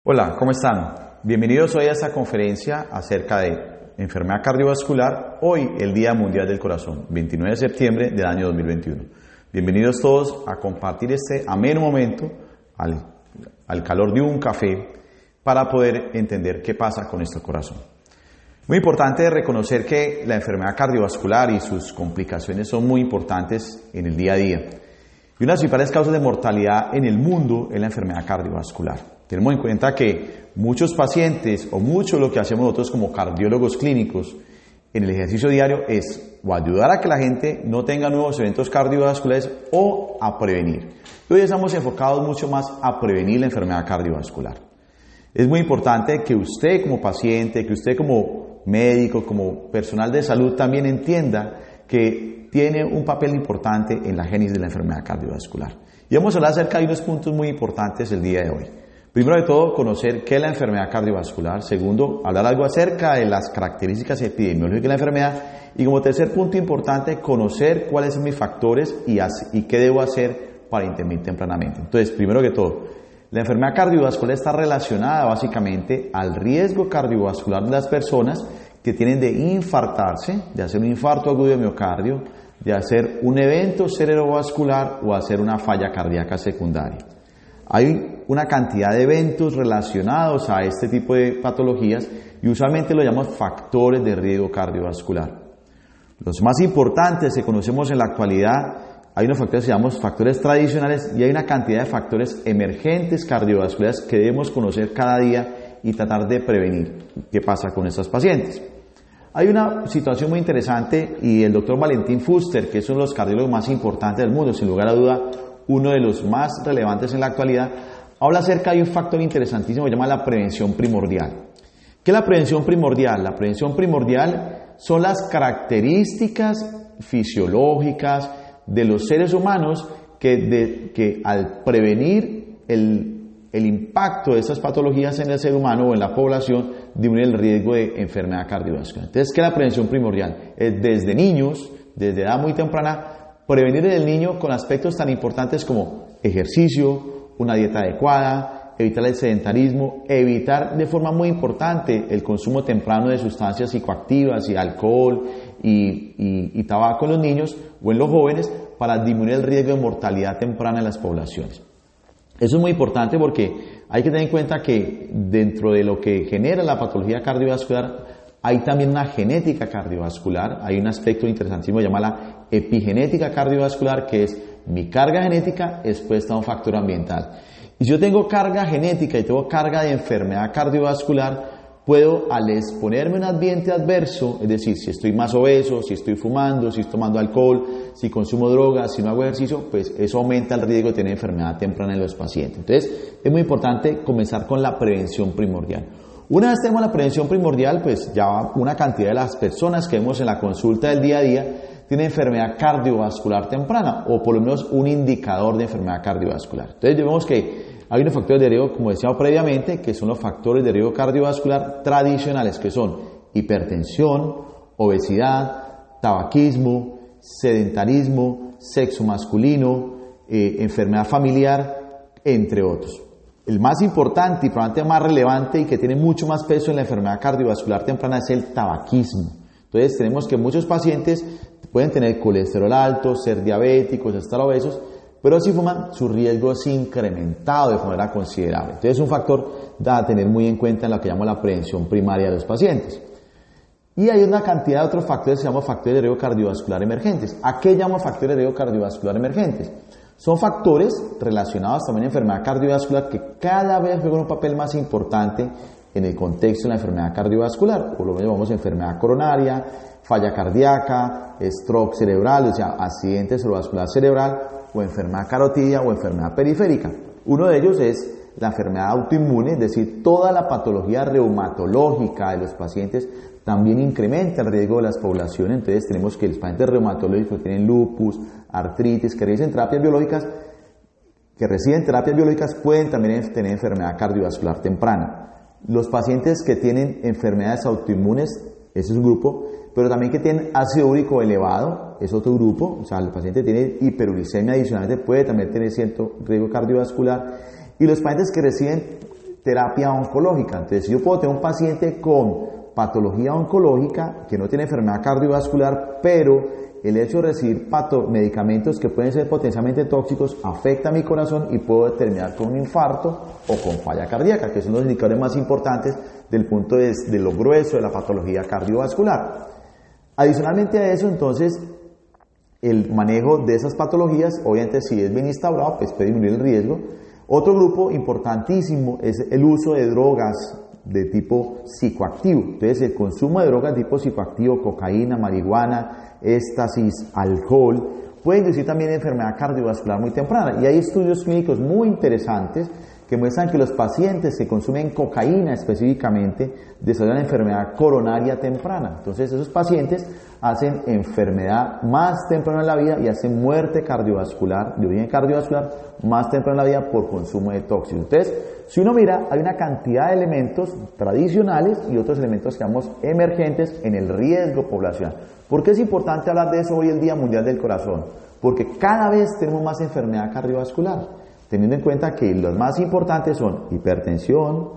Hola, ¿cómo están? Bienvenidos hoy a esta conferencia acerca de enfermedad cardiovascular, hoy el Día Mundial del Corazón, 29 de septiembre del año 2021. Bienvenidos todos a compartir este ameno momento al calor de un café para poder entender qué pasa con nuestro corazón. Muy importante reconocer que la enfermedad cardiovascular y sus complicaciones son muy importantes en el día a día. Y una de las principales causas de mortalidad en el mundo es la enfermedad cardiovascular. Tenemos en cuenta que muchos pacientes o mucho de lo que hacemos nosotros como cardiólogos clínicos en el ejercicio diario es o ayudar a que la gente no tenga nuevos eventos cardiovasculares o a prevenir. Hoy estamos enfocados mucho más a prevenir la enfermedad cardiovascular. Es muy importante que usted como paciente, que usted como médico, como personal de salud también entienda que tiene un papel importante en la génesis de la enfermedad cardiovascular. Y vamos a hablar acerca de unos puntos muy importantes el día de hoy. Primero de todo, conocer qué es la enfermedad cardiovascular. Segundo, hablar algo acerca de las características epidemiológicas de la enfermedad. Y como tercer punto importante, conocer cuáles son mis factores y qué debo hacer para intervenir tempranamente. Entonces, primero que todo, la enfermedad cardiovascular está relacionada básicamente al riesgo cardiovascular de las personas que tienen de infartarse, de hacer un infarto agudo de miocardio, de hacer un evento cerebrovascular o hacer una falla cardíaca secundaria. Hay una cantidad de eventos relacionados a este tipo de patologías y usualmente lo llamamos factores de riesgo cardiovascular. Los más importantes que conocemos en la actualidad, hay unos factores que llamamos factores tradicionales y hay una cantidad de factores emergentes cardiovasculares que debemos conocer cada día y tratar de prevenir qué pasa con estos pacientes. Hay una situación muy interesante y el doctor Valentín Fuster, que es uno de los cardiólogos más importantes del mundo, sin lugar a duda, uno de los más relevantes en la actualidad, habla acerca de un factor interesantísimo que se llama la prevención primordial. ¿Qué es la prevención primordial? La prevención primordial son las características fisiológicas de los seres humanos que al prevenir el impacto de estas patologías en el ser humano o en la población disminuye el riesgo de enfermedad cardiovascular. Entonces, ¿qué es la prevención primordial? Es desde niños, desde edad muy temprana, prevenir en el niño con aspectos tan importantes como ejercicio, una dieta adecuada, evitar el sedentarismo, evitar de forma muy importante el consumo temprano de sustancias psicoactivas y alcohol y tabaco en los niños o en los jóvenes para disminuir el riesgo de mortalidad temprana en las poblaciones. Eso es muy importante porque hay que tener en cuenta que dentro de lo que genera la patología cardiovascular hay también una genética cardiovascular, hay un aspecto interesantísimo que se llama la epigenética cardiovascular, que es mi carga genética expuesta a un factor ambiental. Y si yo tengo carga genética y tengo carga de enfermedad cardiovascular, puedo al exponerme a un ambiente adverso, es decir, si estoy más obeso, si estoy fumando, si estoy tomando alcohol, si consumo drogas, si no hago ejercicio, pues eso aumenta el riesgo de tener enfermedad temprana en los pacientes. Entonces, es muy importante comenzar con la prevención primordial. Una vez tenemos la prevención primordial, pues ya una cantidad de las personas que vemos en la consulta del día a día tienen enfermedad cardiovascular temprana o por lo menos un indicador de enfermedad cardiovascular. Entonces vemos que hay unos factores de riesgo, como decíamos previamente, que son los factores de riesgo cardiovascular tradicionales, que son hipertensión, obesidad, tabaquismo, sedentarismo, sexo masculino, enfermedad familiar, entre otros. El más importante y probablemente más relevante y que tiene mucho más peso en la enfermedad cardiovascular temprana es el tabaquismo. Entonces tenemos que muchos pacientes pueden tener colesterol alto, ser diabéticos, estar obesos, pero si fuman su riesgo es incrementado de manera considerable. Entonces es un factor a tener muy en cuenta en lo que llamamos la prevención primaria de los pacientes. Y hay una cantidad de otros factores que se llaman factores de riesgo cardiovascular emergentes. ¿A qué llamo factores de riesgo cardiovascular emergentes? Son factores relacionados también a enfermedad cardiovascular que cada vez juegan un papel más importante en el contexto de la enfermedad cardiovascular, o lo llamamos enfermedad coronaria, falla cardíaca, stroke cerebral, o sea, accidente cerebrovascular cerebral, o enfermedad carotidia o enfermedad periférica. Uno de ellos es la enfermedad autoinmune, es decir, toda la patología reumatológica de los pacientes también incrementa el riesgo de las poblaciones. Entonces tenemos que los pacientes reumatológicos que tienen lupus, artritis, que reciben terapias biológicas pueden también tener enfermedad cardiovascular temprana. Los pacientes que tienen enfermedades autoinmunes, ese es un grupo, pero también que tienen ácido úrico elevado, es otro grupo, o sea, el paciente tiene hiperuricemia adicionalmente puede también tener cierto riesgo cardiovascular, y los pacientes que reciben terapia oncológica. Entonces, si yo puedo tener un paciente con patología oncológica que no tiene enfermedad cardiovascular, pero el hecho de recibir medicamentos que pueden ser potencialmente tóxicos afecta a mi corazón y puedo terminar con un infarto o con falla cardíaca, que son los indicadores más importantes del punto de lo grueso de la patología cardiovascular. Adicionalmente a eso, entonces, el manejo de esas patologías, obviamente si es bien instaurado, pues puede disminuir el riesgo. Otro grupo importantísimo es el uso de drogas de tipo psicoactivo. Entonces, el consumo de drogas de tipo psicoactivo, cocaína, marihuana, éxtasis, alcohol, puede inducir también enfermedad cardiovascular muy temprana. Y hay estudios clínicos muy interesantes que muestran que los pacientes que consumen cocaína específicamente desarrollan enfermedad coronaria temprana. Entonces, esos pacientes hacen enfermedad más temprano en la vida y hacen muerte cardiovascular, de origen cardiovascular, más temprano en la vida por consumo de tóxicos. Entonces, si uno mira, hay una cantidad de elementos tradicionales y otros elementos que llamamos emergentes en el riesgo poblacional. ¿Por qué es importante hablar de eso hoy, el Día Mundial del Corazón? Porque cada vez tenemos más enfermedad cardiovascular, teniendo en cuenta que los más importantes son hipertensión,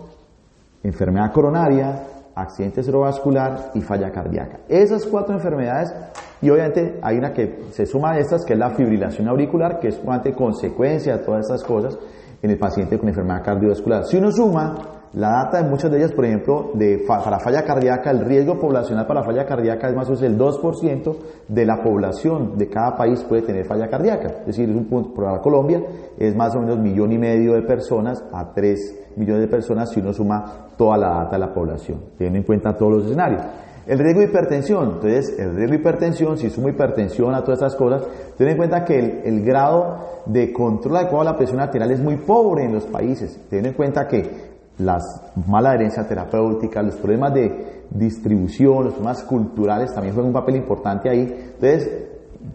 enfermedad coronaria, accidente cerebrovascular y falla cardíaca. Esas 4 enfermedades, y obviamente hay una que se suma a estas, que es la fibrilación auricular, que es una consecuencia de todas estas cosas en el paciente con enfermedad cardiovascular. Si uno suma la data de muchas de ellas, por ejemplo, para falla cardíaca, el riesgo poblacional para falla cardíaca es más o menos el 2% de la población de cada país puede tener falla cardíaca. Es decir, es un punto, para Colombia es más o menos 1,5 millones de personas a 3 millones de personas si uno suma toda la data de la población, teniendo en cuenta todos los escenarios. El riesgo de hipertensión, entonces el riesgo de hipertensión, si sumo hipertensión a todas estas cosas, ten en cuenta que el grado de control adecuado de la presión arterial es muy pobre en los países, teniendo en cuenta que las mala adherencia terapéutica, los problemas de distribución, los problemas culturales también juegan un papel importante ahí. Entonces,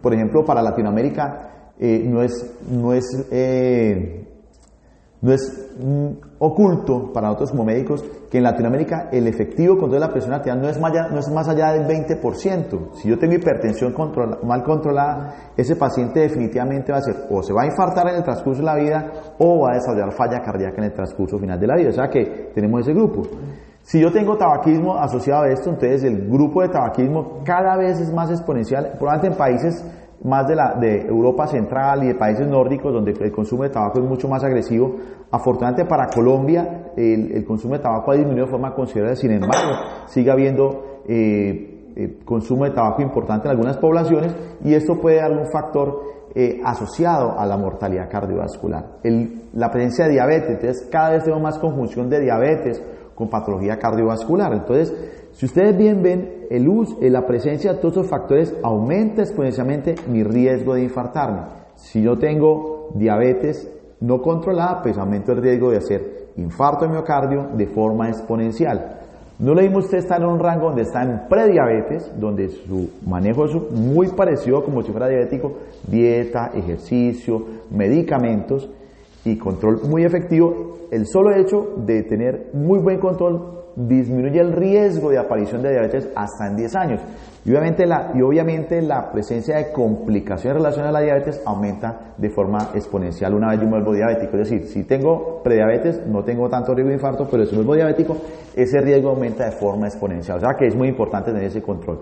por ejemplo, para Latinoamérica no es oculto para nosotros como médicos que en Latinoamérica el efectivo control de la presión arterial no es más allá del 20%. Si yo tengo hipertensión mal controlada, ese paciente definitivamente o se va a infartar en el transcurso de la vida o va a desarrollar falla cardíaca en el transcurso final de la vida. O sea que tenemos ese grupo. Si yo tengo tabaquismo asociado a esto, entonces el grupo de tabaquismo cada vez es más exponencial, probablemente en países más de Europa Central y de países nórdicos donde el consumo de tabaco es mucho más agresivo. Afortunadamente para Colombia el consumo de tabaco ha disminuido de forma considerable, sin embargo sigue habiendo consumo de tabaco importante en algunas poblaciones y esto puede darle un factor asociado a la mortalidad cardiovascular. La presencia de diabetes, entonces cada vez tenemos más conjunción de diabetes con patología cardiovascular. Entonces, si ustedes bien ven, la presencia de todos esos factores aumenta exponencialmente mi riesgo de infartarme. Si yo tengo diabetes no controlada, pues aumento el riesgo de hacer infarto de miocardio de forma exponencial. No le dimos usted estar en un rango donde está en prediabetes, donde su manejo es muy parecido como si fuera diabético, dieta, ejercicio, medicamentos y control muy efectivo. El solo hecho de tener muy buen control disminuye el riesgo de aparición de diabetes hasta en 10 años. Y obviamente la presencia de complicaciones relacionadas a la diabetes aumenta de forma exponencial una vez yo me vuelvo diabético. Es decir, si tengo prediabetes no tengo tanto riesgo de infarto, pero si me vuelvo diabético, ese riesgo aumenta de forma exponencial. O sea que es muy importante tener ese control.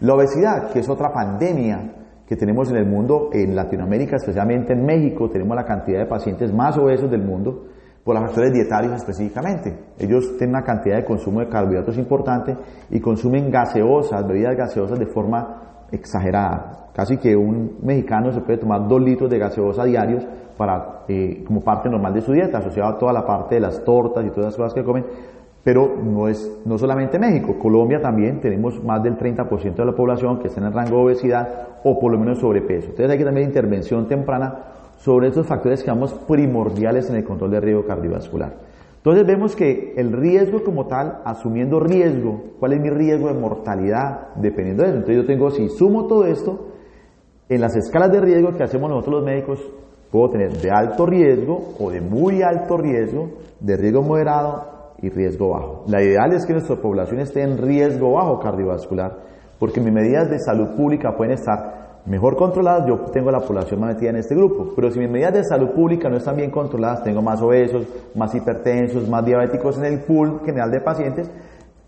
La obesidad, que es otra pandemia que tenemos en el mundo, en Latinoamérica, especialmente en México, tenemos la cantidad de pacientes más obesos del mundo, por los factores dietarios específicamente. Ellos tienen una cantidad de consumo de carbohidratos importante y consumen bebidas gaseosas de forma exagerada. Casi que un mexicano se puede tomar 2 litros de gaseosa diarios como parte normal de su dieta, asociado a toda la parte de las tortas y todas las cosas que comen. Pero no solamente México, Colombia también tenemos más del 30% de la población que está en el rango de obesidad o por lo menos sobrepeso. Entonces hay que también intervención temprana sobre estos factores que llamamos primordiales en el control de riesgo cardiovascular. Entonces vemos que el riesgo como tal, asumiendo riesgo, ¿cuál es mi riesgo de mortalidad? Dependiendo de eso. Entonces si sumo todo esto, en las escalas de riesgo que hacemos nosotros los médicos, puedo tener de alto riesgo o de muy alto riesgo, de riesgo moderado y riesgo bajo. La ideal es que nuestra población esté en riesgo bajo cardiovascular, porque mis medidas de salud pública pueden estar mejor controladas, yo tengo la población más metida en este grupo. Pero si mis medidas de salud pública no están bien controladas, tengo más obesos, más hipertensos, más diabéticos en el pool general de pacientes,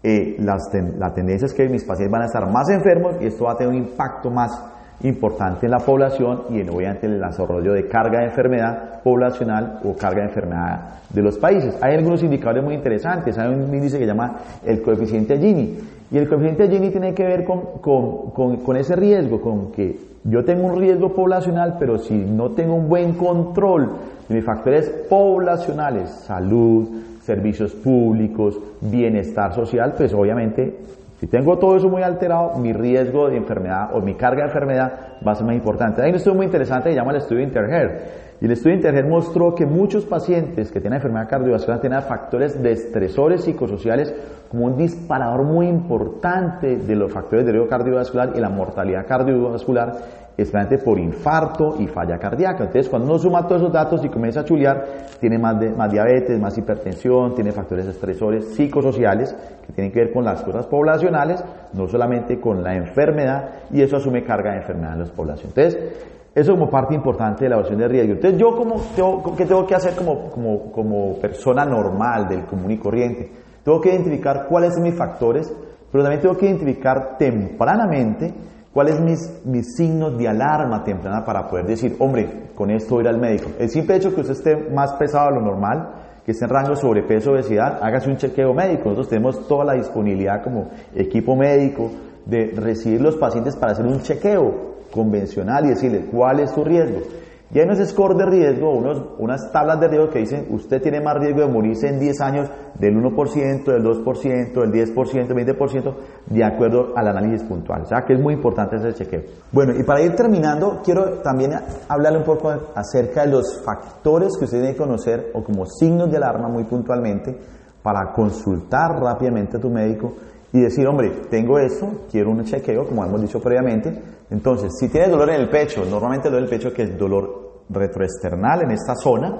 la tendencia es que mis pacientes van a estar más enfermos y esto va a tener un impacto más importante en la población y obviamente en el desarrollo de carga de enfermedad poblacional o carga de enfermedad de los países. Hay algunos indicadores muy interesantes. Hay un índice que se llama el coeficiente Gini, y el coeficiente Gini tiene que ver con ese riesgo, con que yo tengo un riesgo poblacional, pero si no tengo un buen control de mis factores poblacionales, salud, servicios públicos, bienestar social, pues obviamente si tengo todo eso muy alterado, mi riesgo de enfermedad o mi carga de enfermedad va a ser más importante. Hay un estudio muy interesante que se llama el estudio Interher. Y el estudio Interher mostró que muchos pacientes que tienen enfermedad cardiovascular tienen factores de estresores psicosociales como un disparador muy importante de los factores de riesgo cardiovascular y la mortalidad cardiovascular, especialmente por infarto y falla cardíaca. Entonces, cuando uno suma todos esos datos y comienza a chulear, tiene más diabetes, más hipertensión, tiene factores estresores psicosociales que tienen que ver con las cosas poblacionales, no solamente con la enfermedad, y eso asume carga de enfermedad en las poblaciones. Entonces, eso como parte importante de la evaluación de riesgo. Entonces, yo ¿qué tengo que hacer como persona normal, del común y corriente? Tengo que identificar cuáles son mis factores, pero también tengo que identificar tempranamente cuáles mis signos de alarma temprana para poder decir, hombre, con esto voy a ir al médico. El simple hecho que usted esté más pesado de lo normal, que esté en rango de sobrepeso, obesidad, hágase un chequeo médico. Nosotros tenemos toda la disponibilidad como equipo médico de recibir los pacientes para hacer un chequeo convencional y decirle cuál es su riesgo. Y hay unos scores de riesgo, unas tablas de riesgo que dicen usted tiene más riesgo de morirse en 10 años del 1%, del 2%, del 10%, del 20%, de acuerdo al análisis puntual. O sea que es muy importante ese chequeo. Bueno, y para ir terminando, quiero también hablarle un poco acerca de los factores que usted debe conocer o como signos de alarma muy puntualmente para consultar rápidamente a tu médico y decir, hombre, tengo esto, quiero un chequeo, como hemos dicho previamente. Entonces, si tienes dolor en el pecho, normalmente el dolor del pecho que es dolor retroesternal en esta zona,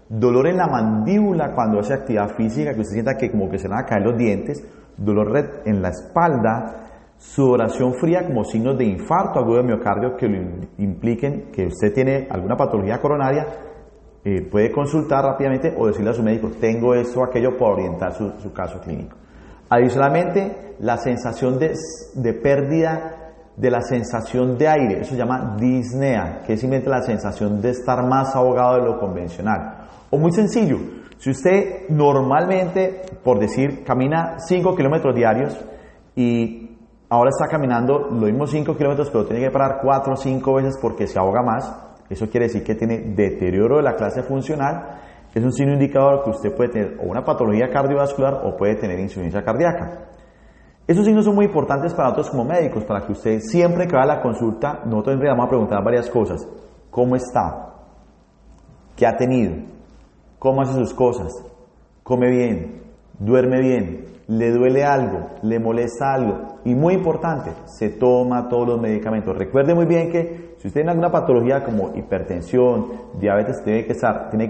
dolor en la mandíbula cuando hace actividad física, que usted sienta que como que se le van a caer los dientes, dolor en la espalda, sudoración fría como signos de infarto agudo de miocardio que lo impliquen que usted tiene alguna patología coronaria, puede consultar rápidamente o decirle a su médico, tengo esto o aquello para orientar su caso clínico. Adicionalmente, la sensación de pérdida de la sensación de aire, eso se llama disnea, que es simplemente la sensación de estar más ahogado de lo convencional. O muy sencillo, si usted normalmente, por decir, camina 5 kilómetros diarios y ahora está caminando los mismos 5 kilómetros, pero tiene que parar 4 o 5 veces porque se ahoga más, eso quiere decir que tiene deterioro de la clase funcional. Es un signo indicador que usted puede tener o una patología cardiovascular o puede tener insuficiencia cardíaca. Esos signos son muy importantes para nosotros como médicos, para que usted siempre que vaya a la consulta, nosotros siempre vamos a preguntar varias cosas. ¿Cómo está? ¿Qué ha tenido? ¿Cómo hace sus cosas? ¿Come bien? ¿Duerme bien? ¿Le duele algo? ¿Le molesta algo? Y muy importante, se toma todos los medicamentos. Recuerde muy bien que si usted tiene alguna patología como hipertensión, diabetes, tiene que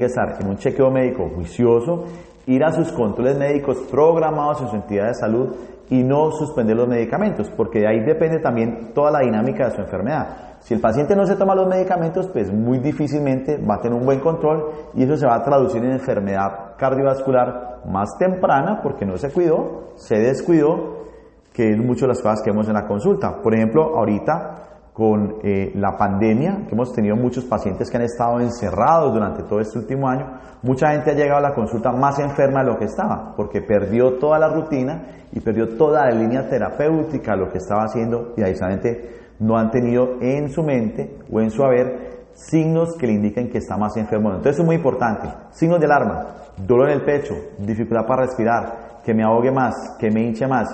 estar en un chequeo médico juicioso, ir a sus controles médicos programados en su entidad de salud y no suspender los medicamentos, porque de ahí depende también toda la dinámica de su enfermedad. Si el paciente no se toma los medicamentos, pues muy difícilmente va a tener un buen control y eso se va a traducir en enfermedad cardiovascular más temprana porque no se cuidó, se descuidó, que es mucho de las cosas que vemos en la consulta. Por ejemplo, ahorita con la pandemia, que hemos tenido muchos pacientes que han estado encerrados durante todo este último año, mucha gente ha llegado a la consulta más enferma de lo que estaba, porque perdió toda la rutina y perdió toda la línea terapéutica de lo que estaba haciendo y adicionalmente no han tenido en su mente o en su haber signos que le indiquen que está más enfermo. Entonces eso es muy importante. Signos de alarma: dolor en el pecho, dificultad para respirar, que me ahogue más, que me hinche más,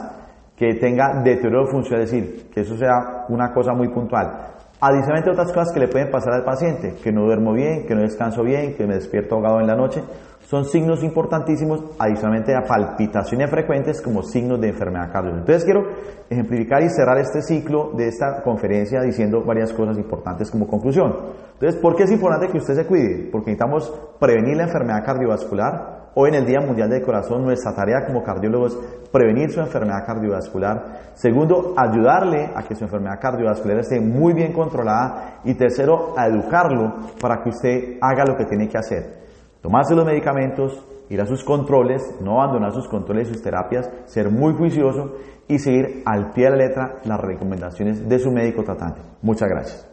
que tenga deterioro funcional, es decir, que eso sea una cosa muy puntual. Adicionalmente otras cosas que le pueden pasar al paciente, que no duermo bien, que no descanso bien, que me despierto ahogado en la noche, son signos importantísimos, adicionalmente a palpitaciones frecuentes como signos de enfermedad cardíaca. Entonces quiero ejemplificar y cerrar este ciclo de esta conferencia diciendo varias cosas importantes como conclusión. Entonces, ¿por qué es importante que usted se cuide? Porque necesitamos prevenir la enfermedad cardiovascular, Hoy en el Día Mundial del Corazón, nuestra tarea como cardiólogos es prevenir su enfermedad cardiovascular. Segundo, ayudarle a que su enfermedad cardiovascular esté muy bien controlada. Y tercero, a educarlo para que usted haga lo que tiene que hacer. Tomarse los medicamentos, ir a sus controles, no abandonar sus controles y sus terapias, ser muy juicioso y seguir al pie de la letra las recomendaciones de su médico tratante. Muchas gracias.